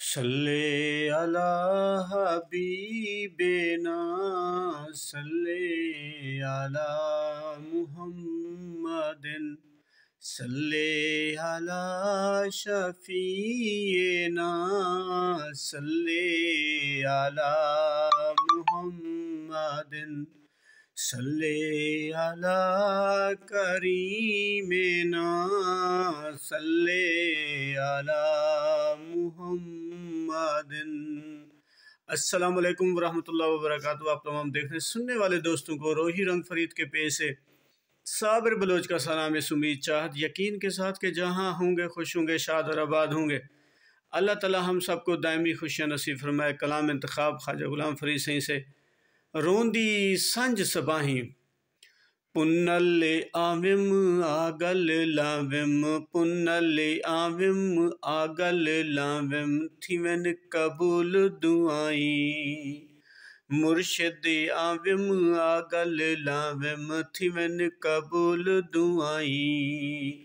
सल्ले अला हबीबेना सल्ले अला मुहम्मदिन सल्ले अला शफीना सल्ले अला मुहम्मदिन सल्ले अला करीमेना सल्ले अला मुहम्मदिन। अस्सलामु अलैकुम वरहमतुल्लाहि वबरकातुहू। आप तमाम देखने सुनने वाले दोस्तों को रोही रंग फरीद के पेश से साबिर बलोच का सलाम इस उम्मीद चाहत यकीन के साथ कि जहाँ होंगे खुश होंगे शाद और आबाद होंगे। अल्लाह ताला हम सबको दायमी खुशियाँ नसीब फरमाए। कलाम इंतखाब ख्वाजा गुलाम फरीद सही से रोंदी संज सबाही पुन्नल आविम आगल लाविम पुन्नल आविम आगल लाविम थिवन कबूल दुआई मुर्शिद आविम आगल लाविम थिवन कबूल दुआई।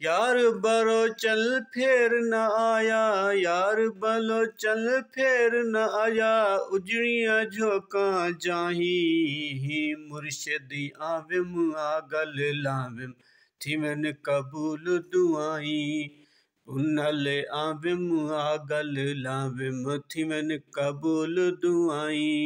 यार बरो चल फेर न आया यार बलो चल फेर न आया उजड़िया झोंका जाही मुर्शिद आविम आगल लाविम थिवन कबूल दुआई पुन्नल आविम आगल लाविम थिवन कबूल दुआई।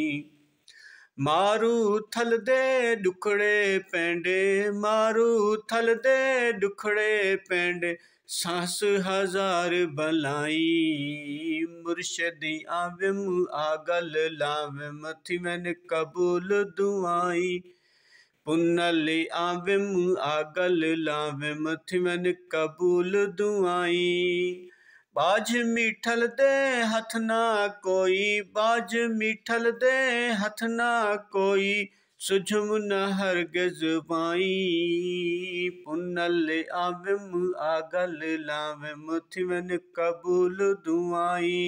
मारू थल दे डुखड़े पेंडे मारू थल दे डुखड़े पेंडे सांस हजार बलाई मुर्शिद आविम आगल लाविम थिवन कबूल दुआई पुन्नल आविम आगल लाविम थिवन कबूल दुआई। बाज मीठल दे हथ ना कोई बाज मीठल दे हथ ना कोई सुझम न हरगिज़ पाई पुन्नल आविम आगल लाविम थिवन कबूल दुआई।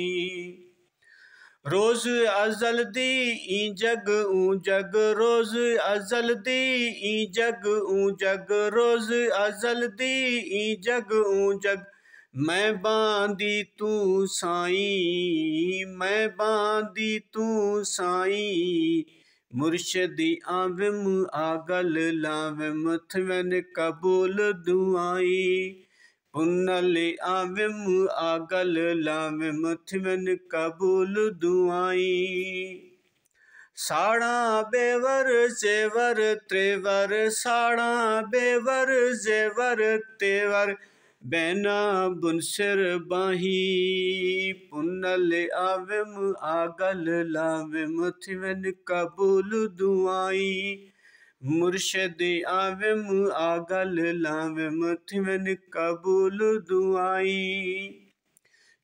रोज़ अज़ल दी ई जग ऊ जग रोज़ अज़ल दी ई जग ऊ जग रोज़ अज़ल दी ई जग ऊ जग मैं बांदी तू साईं मैं बांदी तू साईं मुर्शिद आविम आगल लाविम थिवन कबूल दुआई पुन्नल आविम आगल लाविम थिवन कबूल दुआई। साड़ा बेवर जेवर त्रेवर साड़ा बेवर जेवर तेवर बैना बुनसर बाही पुन्नल आविम आगल लाविम थिवन कबूल दुआई मुर्शिद आविम आगल लाविम थिवन कबूल दुआई।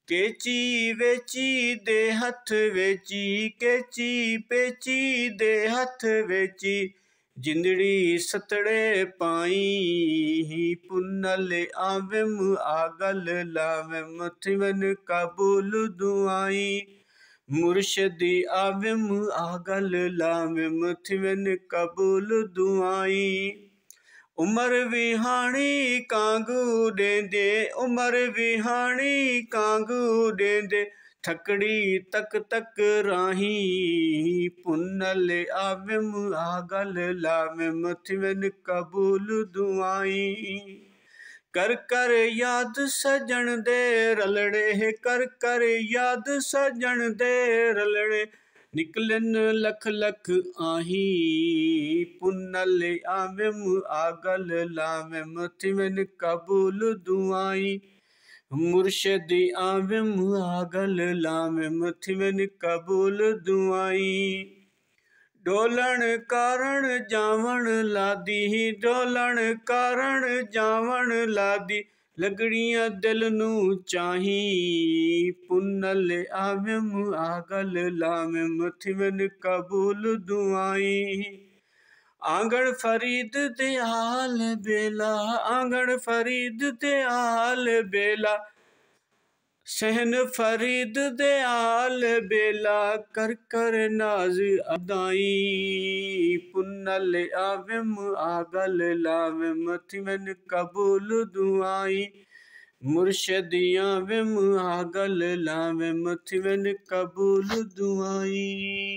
केची वेची दे हथ वेची केची पेची दे हथ वेची जिंदड़ी सतड़े पाई पुन्नल आविम आगल लाविम थिवन कबूल दुआई मुर्शिद आविम आगल लाविम थिवन कबूल दुआई। उमर विहाणी कांगू डेंदे उमर विहाणी कांगू डेंदे थकड़ी तक तक राही पुन्नल आविम आगल लाविम थिवन कबूल दुआई। कर कर याद सजन दे रलड़े कर कर याद सजन दे रलड़े निकलन लख लख आही पुन्नल आविम आगल लाविम थिवन कबूल दुआई मुर्शिद आविम आगल लाविम थिवन कबूल दुआई। डोलण कारण जावण लादी डोलण कारण जावण लादी लगड़ियां दिल नू चाही पुन्नल आविम आगल लाविम थिवन कबूल दुआई। आंगण फरीद दे आल बेला आंगण फरीद दे आल बेला सहन फरीद दे आल बेला कर कर नाज अदाई पुन्नल आविम आगल लाविम थिवन कबूल दुआई मुर्शदियाँ वे मुहागल लावे मथिवन कबूल दुआई।